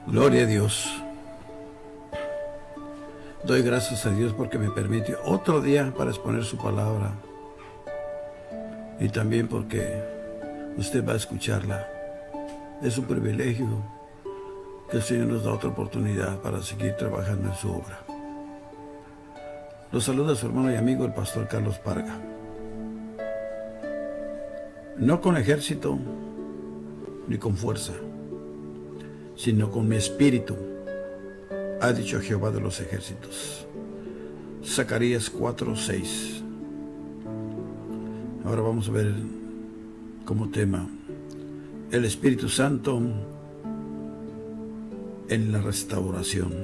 Gloria a Dios. Doy gracias a Dios porque me permite otro día para exponer su palabra. Y también porque usted va a escucharla. Es un privilegio que el Señor nos da otra oportunidad para seguir trabajando en su obra. Los saluda su hermano y amigo el pastor Carlos Parga. No con ejército ni con fuerza, sino con mi espíritu, ha dicho Jehová de los ejércitos. Zacarías 4:6. Ahora vamos a ver como tema el Espíritu Santo en la restauración.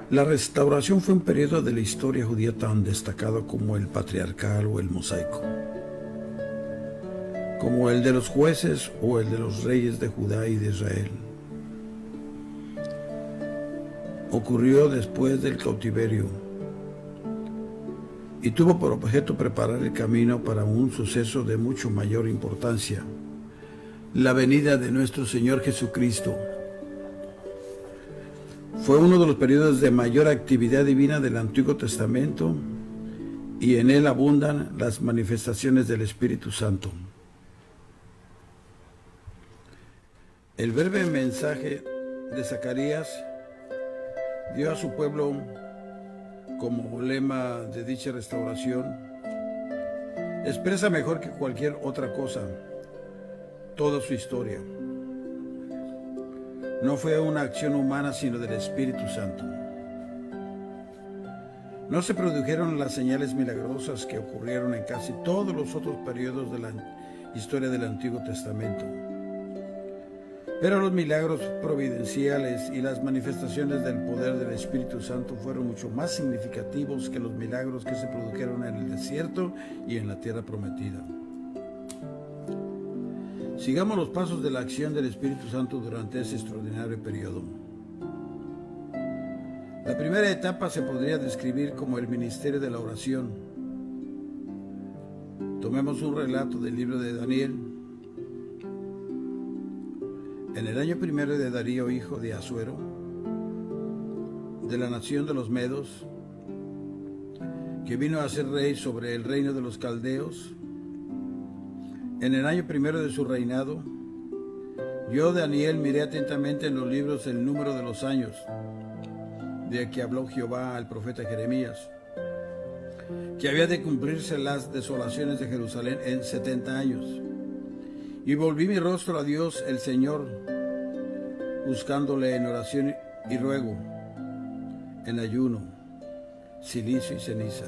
La restauración fue un periodo de la historia judía tan destacado como el patriarcal o el mosaico, como el de los jueces o el de los reyes de Judá y de Israel. Ocurrió después del cautiverio y tuvo por objeto preparar el camino para un suceso de mucho mayor importancia, la venida de nuestro Señor Jesucristo. Fue uno de los periodos de mayor actividad divina del Antiguo Testamento y en él abundan las manifestaciones del Espíritu Santo. El breve mensaje de Zacarías dio a su pueblo como lema de dicha restauración: expresa mejor que cualquier otra cosa toda su historia. No fue una acción humana, sino del Espíritu Santo. No se produjeron las señales milagrosas que ocurrieron en casi todos los otros periodos de la historia del Antiguo Testamento. Pero los milagros providenciales y las manifestaciones del poder del Espíritu Santo fueron mucho más significativos que los milagros que se produjeron en el desierto y en la tierra prometida. Sigamos los pasos de la acción del Espíritu Santo durante ese extraordinario periodo. La primera etapa se podría describir como el ministerio de la oración. Tomemos un relato del libro de Daniel. En el año primero de Darío, hijo de Asuero, de la nación de los Medos, que vino a ser rey sobre el reino de los caldeos, en el año primero de su reinado, yo, Daniel, miré atentamente en los libros el número de los años de que habló Jehová al profeta Jeremías, que había de cumplirse las desolaciones de Jerusalén en 70 años. Y volví mi rostro a Dios el Señor, buscándole en oración y ruego, en ayuno, cilicio y ceniza.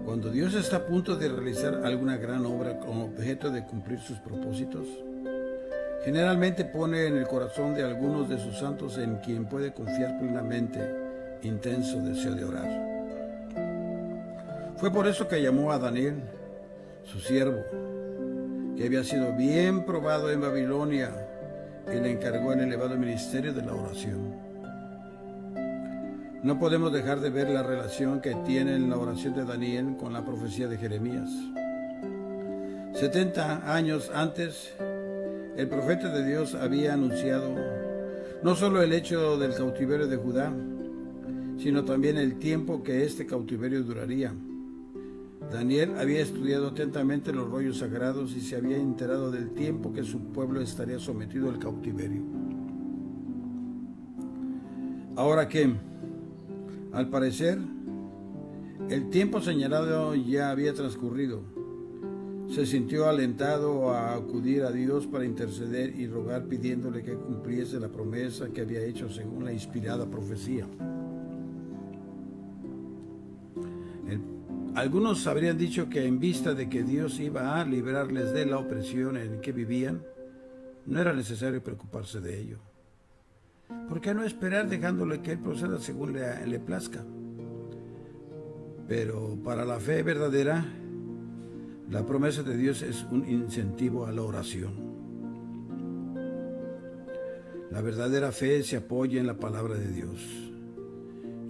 Cuando Dios está a punto de realizar alguna gran obra con objeto de cumplir sus propósitos, generalmente pone en el corazón de algunos de sus santos en quien puede confiar plenamente intenso deseo de orar. Fue por eso que llamó a Daniel, su siervo, que había sido bien probado en Babilonia, y le encargó el elevado ministerio de la oración. No podemos dejar de ver la relación que tiene la oración de Daniel con la profecía de Jeremías. 70 años antes, el profeta de Dios había anunciado no solo el hecho del cautiverio de Judá, sino también el tiempo que este cautiverio duraría. Daniel había estudiado atentamente los rollos sagrados y se había enterado del tiempo que su pueblo estaría sometido al cautiverio. Ahora que, al parecer, el tiempo señalado ya había transcurrido, se sintió alentado a acudir a Dios para interceder y rogar, pidiéndole que cumpliese la promesa que había hecho según la inspirada profecía. Algunos habrían dicho que en vista de que Dios iba a librarles de la opresión en que vivían, no era necesario preocuparse de ello. ¿Por qué no esperar dejándole que Él proceda según le plazca? Pero para la fe verdadera, la promesa de Dios es un incentivo a la oración. La verdadera fe se apoya en la palabra de Dios.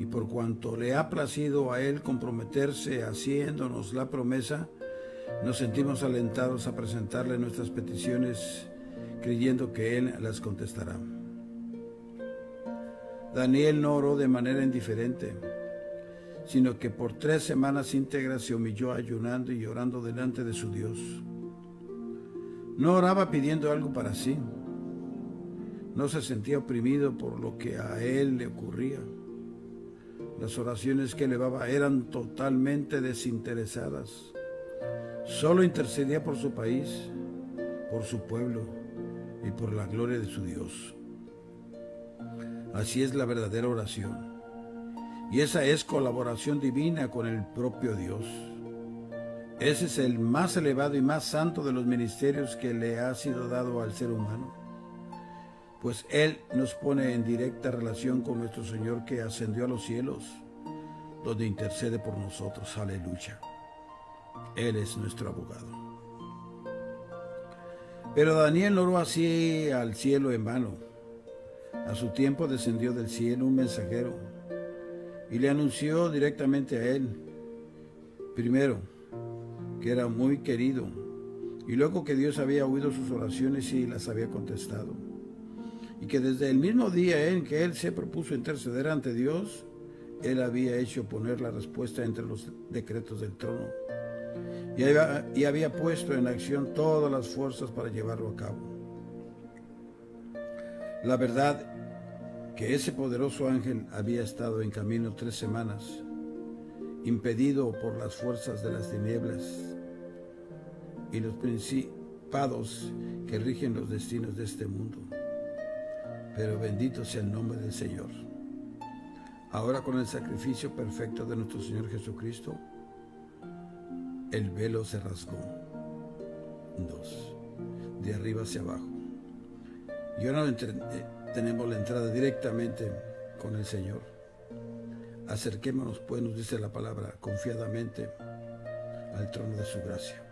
Y por cuanto le ha placido a Él comprometerse haciéndonos la promesa, nos sentimos alentados a presentarle nuestras peticiones, creyendo que Él las contestará. Daniel no oró de manera indiferente, sino que por 3 semanas íntegras se humilló ayunando y orando delante de su Dios. No oraba pidiendo algo para sí. No se sentía oprimido por lo que a él le ocurría. Las oraciones que elevaba eran totalmente desinteresadas. Solo intercedía por su país, por su pueblo y por la gloria de su Dios. Así es la verdadera oración. Y esa es colaboración divina con el propio Dios. Ese es el más elevado y más santo de los ministerios que le ha sido dado al ser humano. Pues Él nos pone en directa relación con nuestro Señor que ascendió a los cielos, donde intercede por nosotros. Aleluya. Él es nuestro abogado. Pero Daniel no oró así al cielo en vano. A su tiempo descendió del cielo un mensajero y le anunció directamente a él, primero, que era muy querido, y luego que Dios había oído sus oraciones y las había contestado, y que desde el mismo día en que él se propuso interceder ante Dios, él había hecho poner la respuesta entre los decretos del trono, y había puesto en acción todas las fuerzas para llevarlo a cabo. La verdad que ese poderoso ángel había estado en camino 3 semanas, impedido por las fuerzas de las tinieblas y los principados que rigen los destinos de este mundo. Pero bendito sea el nombre del Señor. Ahora, con el sacrificio perfecto de nuestro Señor Jesucristo, el velo se rasgó. 2. De arriba hacia abajo. Y ahora tenemos la entrada directamente con el Señor. Acerquémonos, pues, nos dice la palabra, confiadamente al trono de su gracia.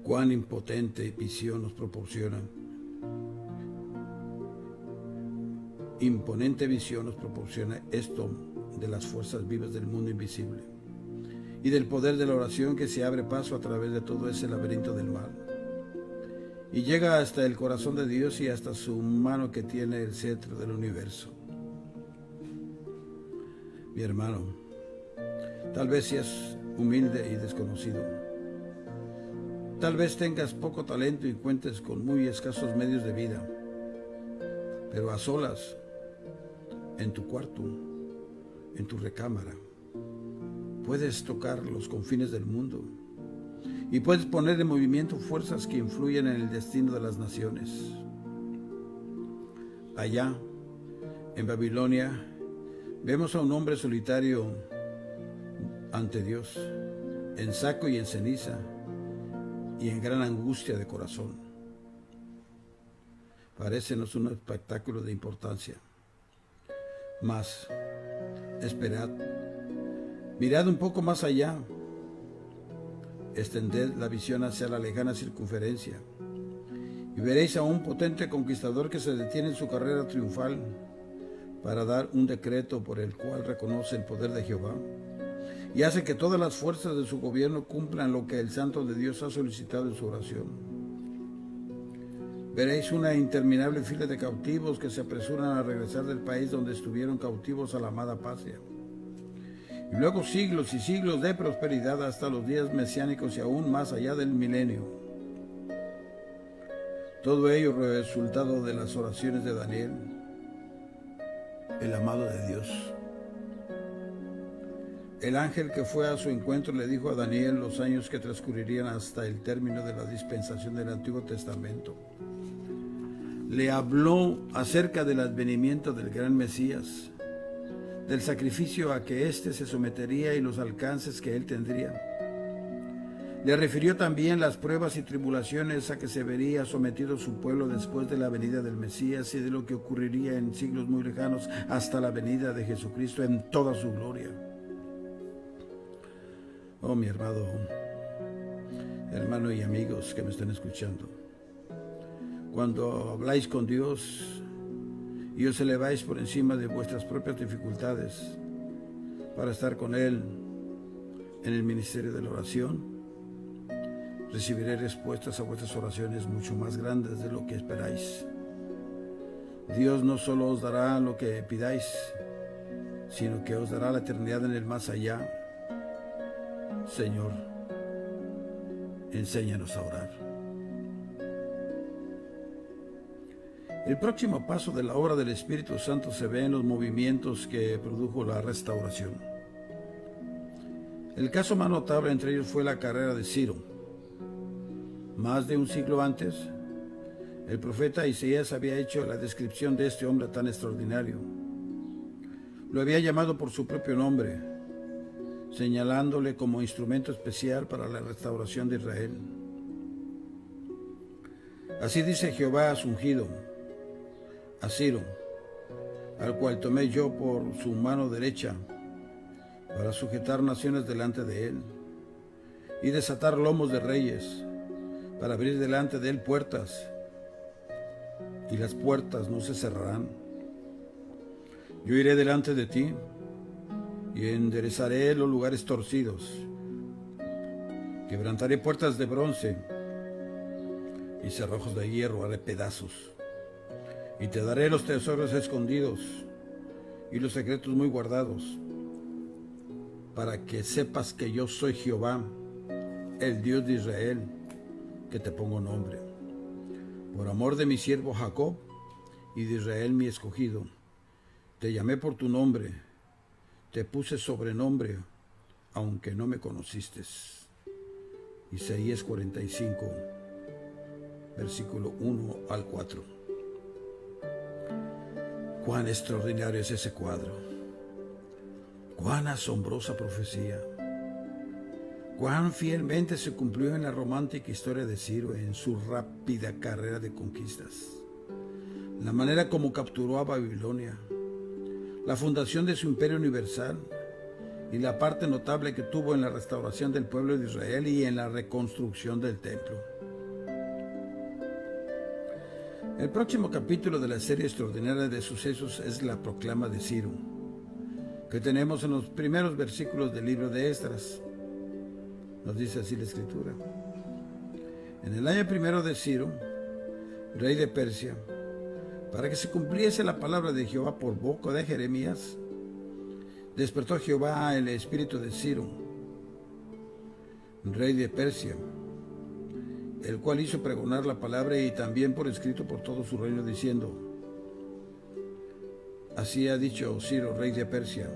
Cuán impotente visión nos proporciona. Imponente visión nos proporciona esto de las fuerzas vivas del mundo invisible y del poder de la oración que se abre paso a través de todo ese laberinto del mal y llega hasta el corazón de Dios y hasta su mano que tiene el cetro del universo. Mi hermano, tal vez seas humilde y desconocido. Tal vez tengas poco talento y cuentes con muy escasos medios de vida, pero a solas, en tu cuarto, en tu recámara, puedes tocar los confines del mundo y puedes poner en movimiento fuerzas que influyen en el destino de las naciones. Allá, en Babilonia, vemos a un hombre solitario ante Dios, en saco y en ceniza, y en gran angustia de corazón. Parécenos un espectáculo de importancia. Mas, esperad, mirad un poco más allá, extended la visión hacia la lejana circunferencia, y veréis a un potente conquistador que se detiene en su carrera triunfal para dar un decreto por el cual reconoce el poder de Jehová y hace que todas las fuerzas de su gobierno cumplan lo que el Santo de Dios ha solicitado en su oración. Veréis una interminable fila de cautivos que se apresuran a regresar del país donde estuvieron cautivos a la amada patria. Y luego siglos y siglos de prosperidad hasta los días mesiánicos y aún más allá del milenio. Todo ello resultado de las oraciones de Daniel, el amado de Dios. El ángel que fue a su encuentro le dijo a Daniel los años que transcurrirían hasta el término de la dispensación del Antiguo Testamento. Le habló acerca del advenimiento del gran Mesías, del sacrificio a que éste se sometería y los alcances que él tendría. Le refirió también las pruebas y tribulaciones a que se vería sometido su pueblo después de la venida del Mesías y de lo que ocurriría en siglos muy lejanos hasta la venida de Jesucristo en toda su gloria. Oh, mi hermano y amigos que me están escuchando, cuando habláis con Dios y os eleváis por encima de vuestras propias dificultades para estar con Él, en el ministerio de la oración, recibiré respuestas a vuestras oraciones mucho más grandes de lo que esperáis. Dios no solo os dará lo que pidáis, sino que os dará la eternidad en el más allá. Señor, enséñanos a orar. El próximo paso de la obra del Espíritu Santo se ve en los movimientos que produjo la restauración. El caso más notable entre ellos fue la carrera de Ciro. Más de un siglo antes, el profeta Isaías había hecho la descripción de este hombre tan extraordinario. Lo había llamado por su propio nombre, señalándole como instrumento especial para la restauración de Israel. Así dice Jehová a su ungido, a Ciro, al cual tomé yo por su mano derecha, para sujetar naciones delante de él, y desatar lomos de reyes, para abrir delante de él puertas, y las puertas no se cerrarán. Yo iré delante de ti, y enderezaré los lugares torcidos, quebrantaré puertas de bronce, y cerrojos de hierro haré pedazos, y te daré los tesoros escondidos, y los secretos muy guardados, para que sepas que yo soy Jehová, el Dios de Israel, que te pongo nombre. Por amor de mi siervo Jacob y de Israel mi escogido, te llamé por tu nombre, te puse sobrenombre, aunque no me conociste. Isaías 45, versículo 1 al 4. Cuán extraordinario es ese cuadro. Cuán asombrosa profecía. Cuán fielmente se cumplió en la romántica historia de Ciro en su rápida carrera de conquistas. La manera como capturó a Babilonia, la fundación de su imperio universal y la parte notable que tuvo en la restauración del pueblo de Israel y en la reconstrucción del templo. El próximo capítulo de la serie extraordinaria de sucesos es la proclama de Ciro, que tenemos en los primeros versículos del libro de Esdras. Nos dice así la Escritura. En el año primero de Ciro, rey de Persia, para que se cumpliese la palabra de Jehová por boca de Jeremías, despertó Jehová el espíritu de Ciro, rey de Persia, el cual hizo pregonar la palabra y también por escrito por todo su reino, diciendo: así ha dicho Ciro, rey de Persia: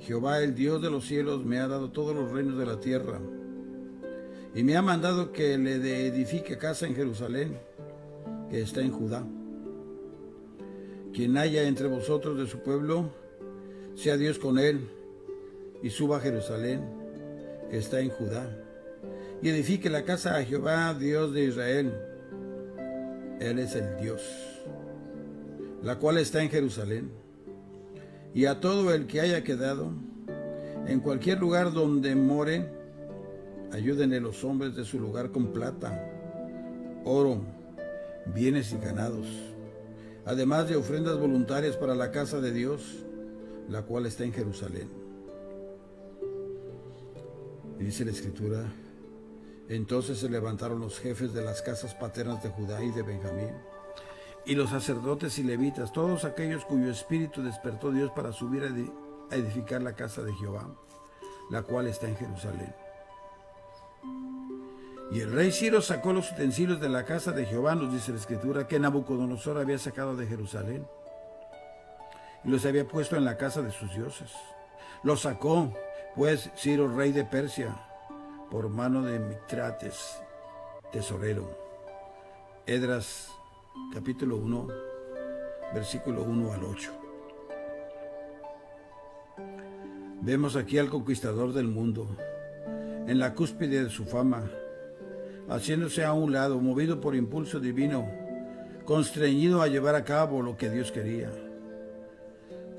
Jehová, el Dios de los cielos, me ha dado todos los reinos de la tierra, y me ha mandado que le edifique casa en Jerusalén, que está en Judá. Quien haya entre vosotros de su pueblo, sea Dios con él, y suba a Jerusalén, que está en Judá, y edifique la casa a Jehová, Dios de Israel. Él es el Dios, la cual está en Jerusalén. Y a todo el que haya quedado, en cualquier lugar donde more, ayúdenle los hombres de su lugar con plata, oro, bienes y ganados, además de ofrendas voluntarias para la casa de Dios, la cual está en Jerusalén. Y dice la Escritura: entonces se levantaron los jefes de las casas paternas de Judá y de Benjamín, y los sacerdotes y levitas, todos aquellos cuyo espíritu despertó Dios para subir a edificar la casa de Jehová, la cual está en Jerusalén. Y el rey Ciro sacó los utensilios de la casa de Jehová, nos dice la Escritura, que Nabucodonosor había sacado de Jerusalén, y los había puesto en la casa de sus dioses. Los sacó, pues, Ciro, rey de Persia, por mano de Mitrates, tesorero. Esdras, capítulo 1, versículo 1 al 8. Vemos aquí al conquistador del mundo, en la cúspide de su fama, haciéndose a un lado, movido por impulso divino, constreñido a llevar a cabo lo que Dios quería.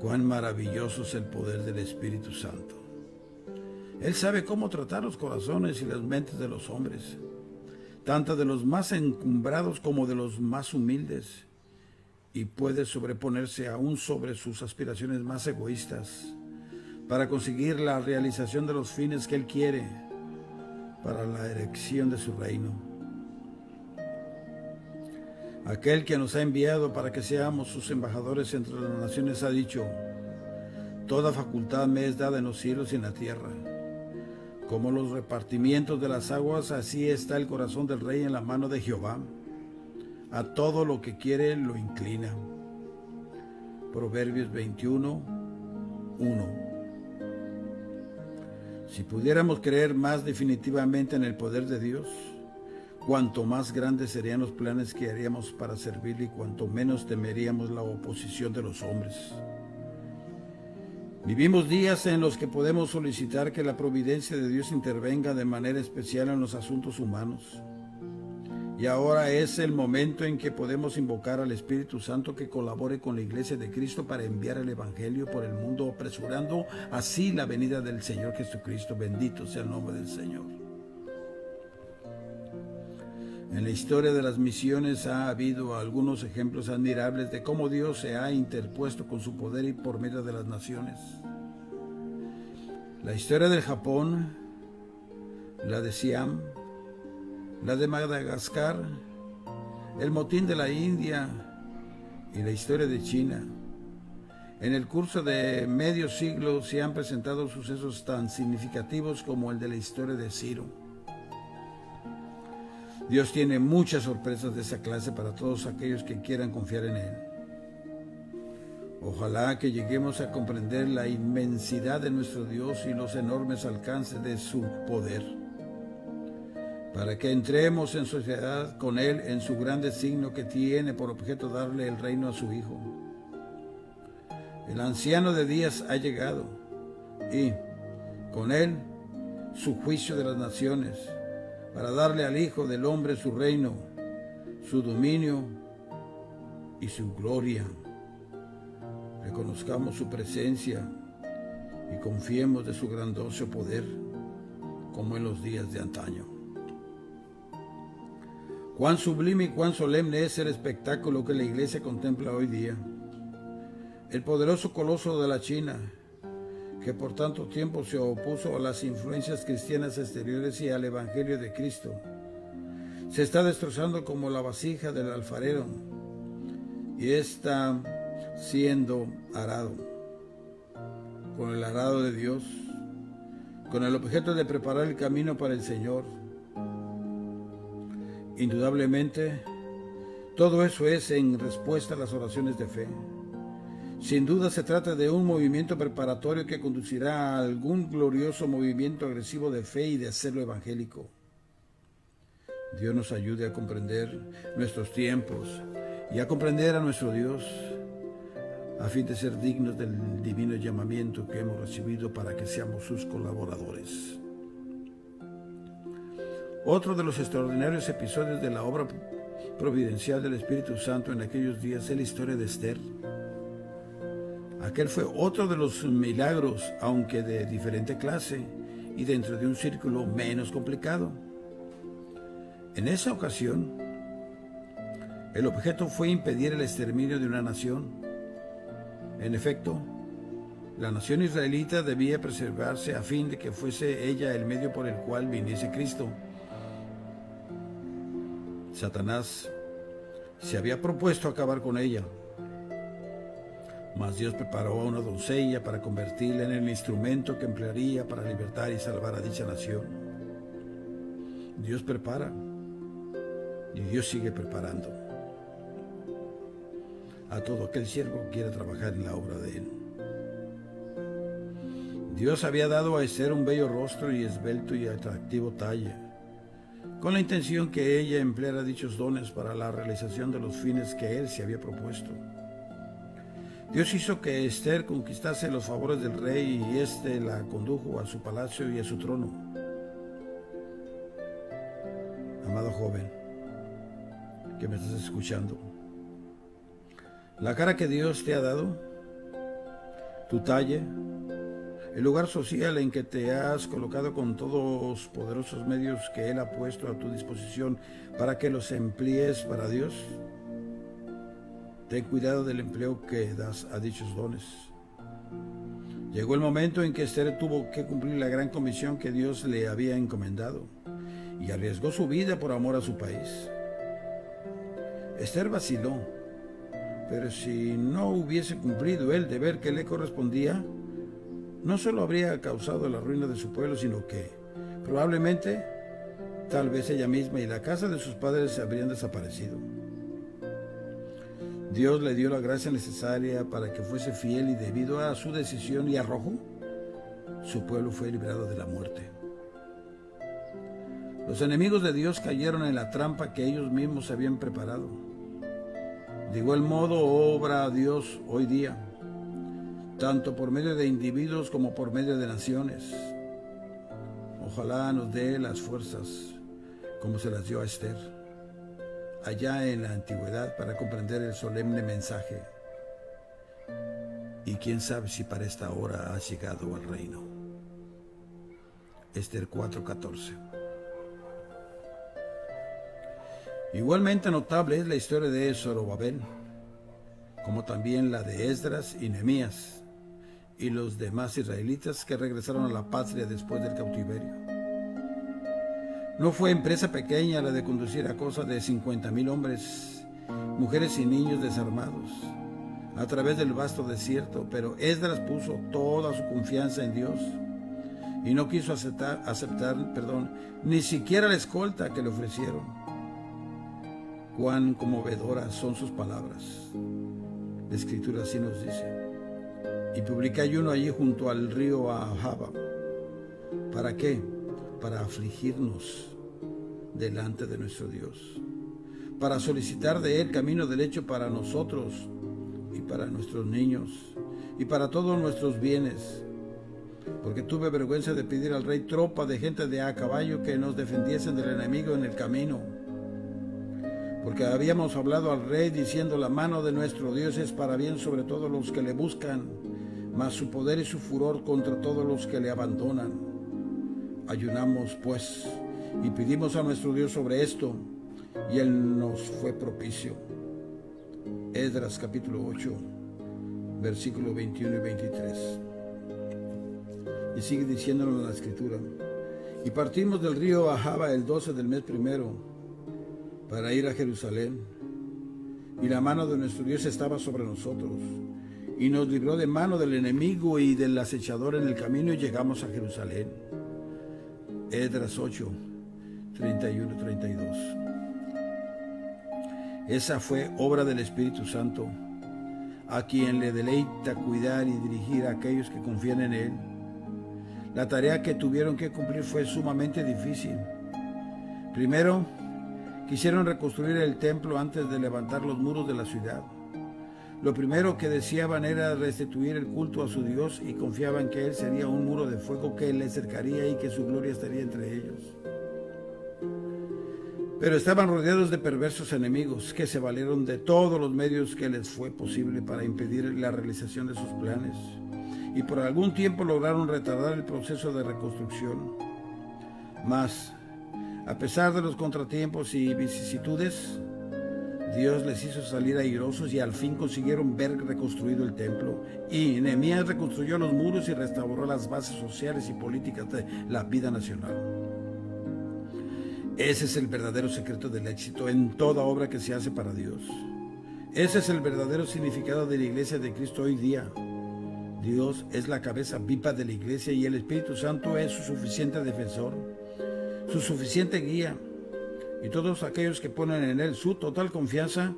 Cuán maravilloso es el poder del Espíritu Santo. Él sabe cómo tratar los corazones y las mentes de los hombres, tanto de los más encumbrados como de los más humildes, y puede sobreponerse aún sobre sus aspiraciones más egoístas, para conseguir la realización de los fines que Él quiere para la erección de su reino. Aquel que nos ha enviado para que seamos sus embajadores entre las naciones ha dicho: toda facultad me es dada en los cielos y en la tierra. Como los repartimientos de las aguas, así está el corazón del rey en la mano de Jehová. A todo lo que quiere lo inclina. Proverbios 21, 1. Si pudiéramos creer más definitivamente en el poder de Dios, cuanto más grandes serían los planes que haríamos para servirle y cuanto menos temeríamos la oposición de los hombres. Vivimos días en los que podemos solicitar que la providencia de Dios intervenga de manera especial en los asuntos humanos. Y ahora es el momento en que podemos invocar al Espíritu Santo que colabore con la Iglesia de Cristo para enviar el Evangelio por el mundo, apresurando así la venida del Señor Jesucristo. Bendito sea el nombre del Señor. En la historia de las misiones ha habido algunos ejemplos admirables de cómo Dios se ha interpuesto con su poder y por medio de las naciones. La historia del Japón, la de Siam, la de Madagascar, el motín de la India y la historia de China. En el curso de medio siglo se han presentado sucesos tan significativos como el de la historia de Ciro. Dios tiene muchas sorpresas de esa clase para todos aquellos que quieran confiar en Él. Ojalá que lleguemos a comprender la inmensidad de nuestro Dios y los enormes alcances de su poder, para que entremos en sociedad con Él en su gran designio que tiene por objeto darle el reino a su Hijo. El anciano de días ha llegado y, con Él, su juicio de las naciones, para darle al Hijo del Hombre su reino, su dominio y su gloria. Reconozcamos su presencia y confiemos de su grandioso poder, como en los días de antaño. Cuán sublime y cuán solemne es el espectáculo que la Iglesia contempla hoy día. El poderoso coloso de la China, que por tanto tiempo se opuso a las influencias cristianas exteriores y al Evangelio de Cristo, se está destrozando como la vasija del alfarero y está siendo arado con el arado de Dios, con el objeto de preparar el camino para el Señor. Indudablemente, todo eso es en respuesta a las oraciones de fe. Sin duda se trata de un movimiento preparatorio que conducirá a algún glorioso movimiento agresivo de fe y de celo evangélico. Dios nos ayude a comprender nuestros tiempos y a comprender a nuestro Dios, a fin de ser dignos del divino llamamiento que hemos recibido para que seamos sus colaboradores. Otro de los extraordinarios episodios de la obra providencial del Espíritu Santo en aquellos días es la historia de Esther. Aquel fue otro de los milagros, aunque de diferente clase y dentro de un círculo menos complicado. En esa ocasión, el objeto fue impedir el exterminio de una nación. En efecto, la nación israelita debía preservarse a fin de que fuese ella el medio por el cual viniese Cristo. Satanás se había propuesto acabar con ella, mas Dios preparó a una doncella para convertirla en el instrumento que emplearía para libertar y salvar a dicha nación. Dios prepara y Dios sigue preparando a todo aquel siervo que quiera trabajar en la obra de Él. Dios había dado a Esther un bello rostro y esbelto y atractivo talle, con la intención que ella empleara dichos dones para la realización de los fines que Él se había propuesto. Dios hizo que Esther conquistase los favores del rey y éste la condujo a su palacio y a su trono. Amado joven, que me estás escuchando, la cara que Dios te ha dado, tu talle, el lugar social en que te has colocado con todos los poderosos medios que Él ha puesto a tu disposición para que los emplees para Dios. Ten cuidado del empleo que das a dichos dones. Llegó el momento en que Esther tuvo que cumplir la gran comisión que Dios le había encomendado y arriesgó su vida por amor a su país. Esther vaciló, pero si no hubiese cumplido el deber que le correspondía, no solo habría causado la ruina de su pueblo, sino que probablemente, tal vez ella misma y la casa de sus padres se habrían desaparecido. Dios le dio la gracia necesaria para que fuese fiel y debido a su decisión y arrojo, su pueblo fue librado de la muerte. Los enemigos de Dios cayeron en la trampa que ellos mismos habían preparado. De igual modo obra Dios hoy día, tanto por medio de individuos como por medio de naciones. Ojalá nos dé las fuerzas como se las dio a Esther allá en la antigüedad para comprender el solemne mensaje. Y quién sabe si para esta hora has llegado al reino. Esther 4:14. Igualmente notable es la historia de Zorobabel, como también la de Esdras y Nehemías y los demás israelitas que regresaron a la patria después del cautiverio. No fue empresa pequeña la de conducir a cosa de 50,000 hombres, mujeres y niños desarmados a través del vasto desierto, pero Esdras puso toda su confianza en Dios y no quiso aceptar, ni siquiera la escolta que le ofrecieron. Cuán conmovedoras son sus palabras. La Escritura así nos dice: y publiqué ayuno allí junto al río Ahava. ¿Para qué? Para afligirnos delante de nuestro Dios, para solicitar de Él camino derecho para nosotros y para nuestros niños y para todos nuestros bienes, porque tuve vergüenza de pedir al rey tropa de gente de a caballo que nos defendiesen del enemigo en el camino, porque habíamos hablado al rey diciendo: la mano de nuestro Dios es para bien sobre todos los que le buscan, mas su poder y su furor contra todos los que le abandonan. Ayunamos pues y pedimos a nuestro Dios sobre esto, y Él nos fue propicio. Esdras capítulo 8, versículos 21 y 23. Y sigue diciéndonos la Escritura: y partimos del río Ahava el 12 del mes primero para ir a Jerusalén, y la mano de nuestro Dios estaba sobre nosotros, y nos libró de mano del enemigo y del acechador en el camino, y llegamos a Jerusalén. Esdras 8, 31-32. Esa fue obra del Espíritu Santo, a quien le deleita cuidar y dirigir a aquellos que confían en Él. La tarea que tuvieron que cumplir fue sumamente difícil. Primero, quisieron reconstruir el templo antes de levantar los muros de la ciudad. Lo primero que deseaban era restituir el culto a su Dios y confiaban que Él sería un muro de fuego que les cercaría y que su gloria estaría entre ellos. Pero estaban rodeados de perversos enemigos que se valieron de todos los medios que les fue posible para impedir la realización de sus planes, y por algún tiempo lograron retardar el proceso de reconstrucción. Mas, a pesar de los contratiempos y vicisitudes, Dios les hizo salir airosos y al fin consiguieron ver reconstruido el templo. Y Nehemías reconstruyó los muros y restauró las bases sociales y políticas de la vida nacional. Ese es el verdadero secreto del éxito en toda obra que se hace para Dios. Ese es el verdadero significado de la Iglesia de Cristo hoy día. Dios es la cabeza viva de la Iglesia y el Espíritu Santo es su suficiente defensor, su suficiente guía. Y todos aquellos que ponen en Él su total confianza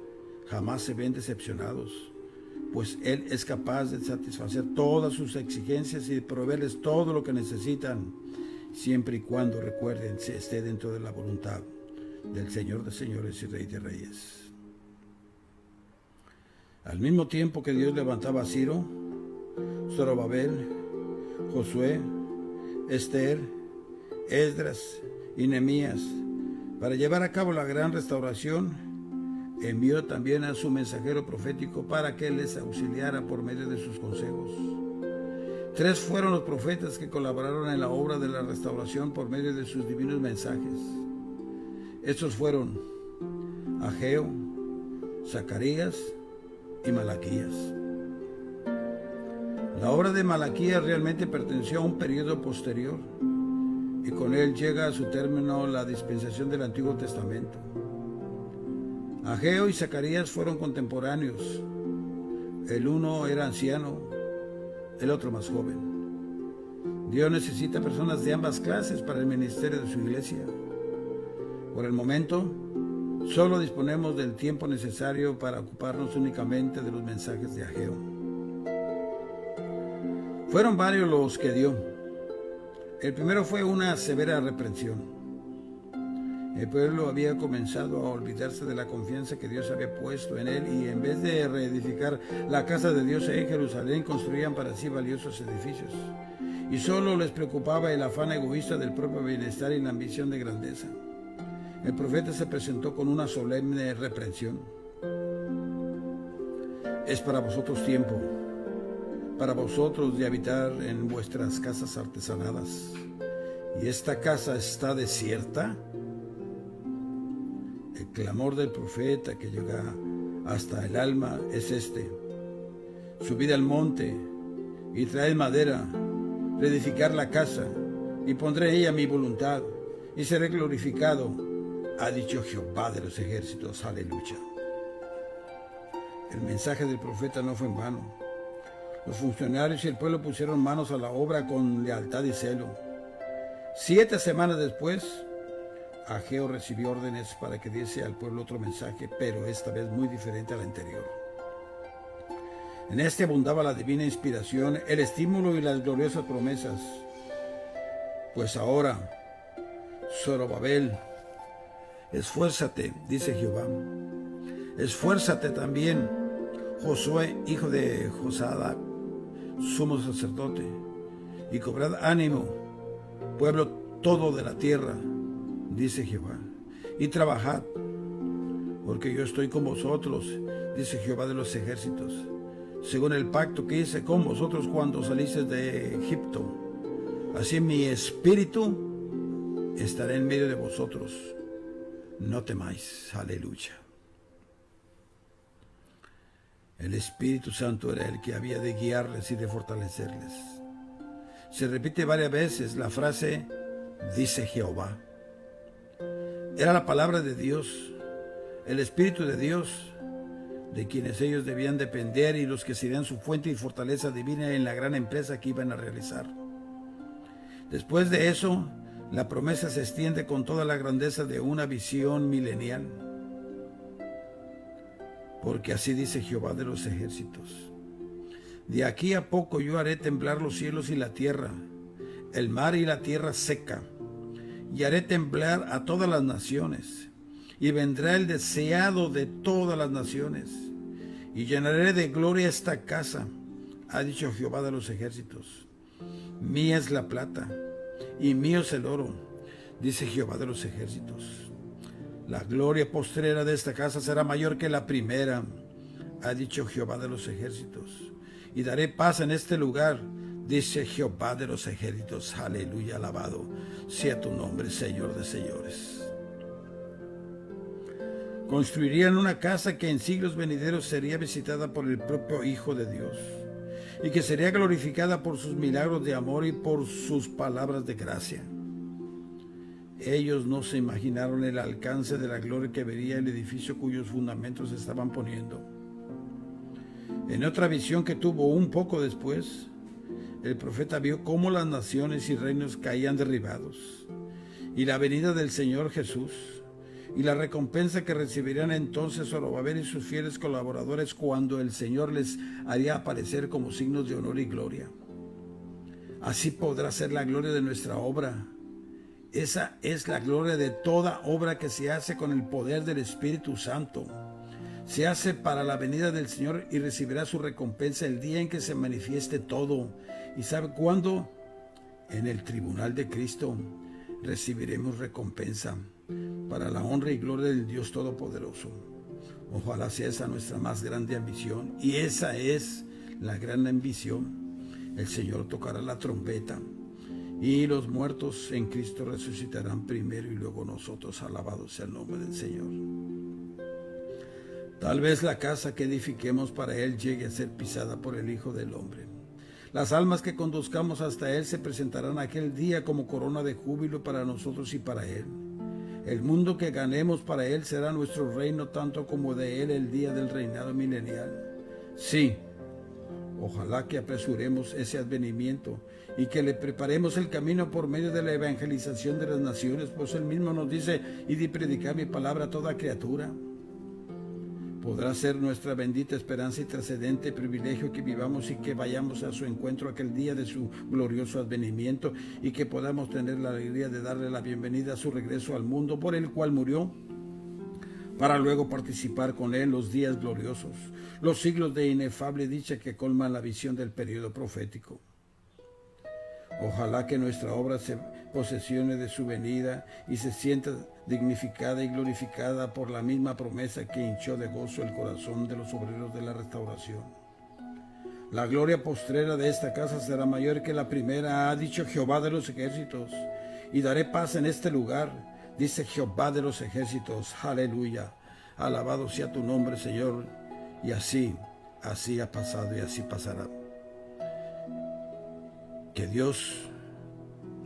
jamás se ven decepcionados, pues Él es capaz de satisfacer todas sus exigencias y de proveerles todo lo que necesitan, siempre y cuando recuerden que esté dentro de la voluntad del Señor de señores y Rey de reyes. Al mismo tiempo que Dios levantaba a Ciro, Zorobabel, Josué, Esther, Esdras y Nehemías, para llevar a cabo la gran restauración, envió también a su mensajero profético para que les auxiliara por medio de sus consejos. 3 fueron los profetas que colaboraron en la obra de la restauración por medio de sus divinos mensajes. Estos fueron Ageo, Zacarías y Malaquías. La obra de Malaquías realmente perteneció a un periodo posterior y con él llega a su término la dispensación del Antiguo Testamento. Ageo y Zacarías fueron contemporáneos. El uno era anciano, el otro más joven. Dios necesita personas de ambas clases para el ministerio de su iglesia. Por el momento, solo disponemos del tiempo necesario para ocuparnos únicamente de los mensajes de Ageo. Fueron varios los que dio. El primero fue una severa reprensión. El pueblo había comenzado a olvidarse de la confianza que Dios había puesto en él y en vez de reedificar la casa de Dios en Jerusalén, construían para sí valiosos edificios. Y solo les preocupaba el afán egoísta del propio bienestar y la ambición de grandeza. El profeta se presentó con una solemne reprensión. Es para vosotros tiempo, para vosotros de habitar en vuestras casas artesanadas. ¿Y esta casa está desierta? El clamor del profeta que llega hasta el alma es este: subid al monte y traed madera, reedificar la casa, y pondré ella mi voluntad, y seré glorificado, ha dicho Jehová de los ejércitos. Aleluya. El mensaje del profeta no fue en vano. Los funcionarios y el pueblo pusieron manos a la obra con lealtad y celo. 7 semanas después, Ageo recibió órdenes para que diese al pueblo otro mensaje, pero esta vez muy diferente al anterior. En este abundaba la divina inspiración, el estímulo y las gloriosas promesas. Pues ahora, Zorobabel, esfuérzate, dice Jehová. Esfuérzate también, Josué, hijo de Josadac, sumo sacerdote, y cobrad ánimo, pueblo todo de la tierra, dice Jehová, y trabajad, porque yo estoy con vosotros, dice Jehová de los ejércitos, según el pacto que hice con vosotros cuando salisteis de Egipto. Así mi espíritu estará en medio de vosotros. No temáis. Aleluya. El Espíritu Santo era el que había de guiarles y de fortalecerles. Se repite varias veces la frase, dice Jehová. Era la palabra de Dios, el Espíritu de Dios, de quienes ellos debían depender y los que serían su fuente y fortaleza divina en la gran empresa que iban a realizar. Después de eso, la promesa se extiende con toda la grandeza de una visión milenial. Porque así dice Jehová de los ejércitos: de aquí a poco yo haré temblar los cielos y la tierra, el mar y la tierra seca, y haré temblar a todas las naciones, y vendrá el deseado de todas las naciones, y llenaré de gloria esta casa, ha dicho Jehová de los ejércitos. Mía es la plata, y mío es el oro, dice Jehová de los ejércitos. La gloria postrera de esta casa será mayor que la primera, ha dicho Jehová de los ejércitos. Y daré paz en este lugar, dice Jehová de los ejércitos. Aleluya, alabado sea tu nombre, Señor de señores. Construirían una casa que en siglos venideros sería visitada por el propio Hijo de Dios, y que sería glorificada por sus milagros de amor y por sus palabras de gracia. Ellos no se imaginaron el alcance de la gloria que vería el edificio cuyos fundamentos se estaban poniendo. En otra visión que tuvo un poco después, el profeta vio cómo las naciones y reinos caían derribados, y la venida del Señor Jesús, y la recompensa que recibirían entonces Zorobabel y sus fieles colaboradores cuando el Señor les haría aparecer como signos de honor y gloria. Así podrá ser la gloria de nuestra obra. Esa es la gloria de toda obra que se hace con el poder del Espíritu Santo. Se hace para la venida del Señor y recibirá su recompensa el día en que se manifieste todo. ¿Y sabe cuándo? En el tribunal de Cristo recibiremos recompensa para la honra y gloria del Dios Todopoderoso. Ojalá sea esa nuestra más grande ambición. Y esa es la gran ambición. El Señor tocará la trompeta, y los muertos en Cristo resucitarán primero y luego nosotros. Alabado sea el nombre del Señor. Tal vez la casa que edifiquemos para Él llegue a ser pisada por el Hijo del Hombre. Las almas que conduzcamos hasta Él se presentarán aquel día como corona de júbilo para nosotros y para Él. El mundo que ganemos para Él será nuestro reino, tanto como de Él el día del reinado milenial. Sí, ojalá que apresuremos ese advenimiento y que le preparemos el camino por medio de la evangelización de las naciones, pues Él mismo nos dice: id y predicad mi palabra a toda criatura. Podrá ser nuestra bendita esperanza y trascendente privilegio que vivamos y que vayamos a su encuentro aquel día de su glorioso advenimiento, y que podamos tener la alegría de darle la bienvenida a su regreso al mundo por el cual murió, para luego participar con Él los días gloriosos, los siglos de inefable dicha que colman la visión del periodo profético. Ojalá que nuestra obra se posesione de su venida y se sienta dignificada y glorificada por la misma promesa que hinchó de gozo el corazón de los obreros de la restauración. La gloria postrera de esta casa será mayor que la primera, ha dicho Jehová de los ejércitos, y daré paz en este lugar, dice Jehová de los ejércitos. Aleluya. Alabado sea tu nombre, Señor. Y así ha pasado y así pasará. Que Dios,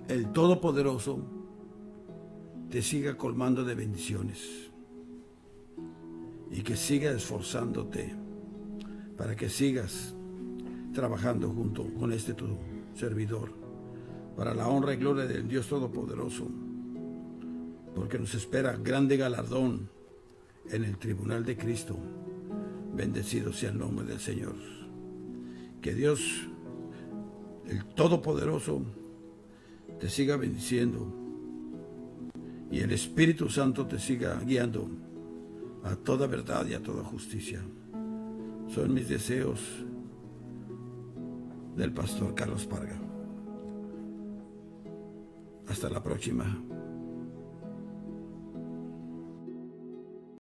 el Todopoderoso, te siga colmando de bendiciones y que siga esforzándote para que sigas trabajando junto con este tu servidor para la honra y gloria del Dios Todopoderoso, porque nos espera grande galardón en el tribunal de Cristo. Bendecido sea el nombre del Señor. Que Dios, el Todopoderoso, te siga bendiciendo y el Espíritu Santo te siga guiando a toda verdad y a toda justicia. Son mis deseos del pastor Carlos Parga. Hasta la próxima.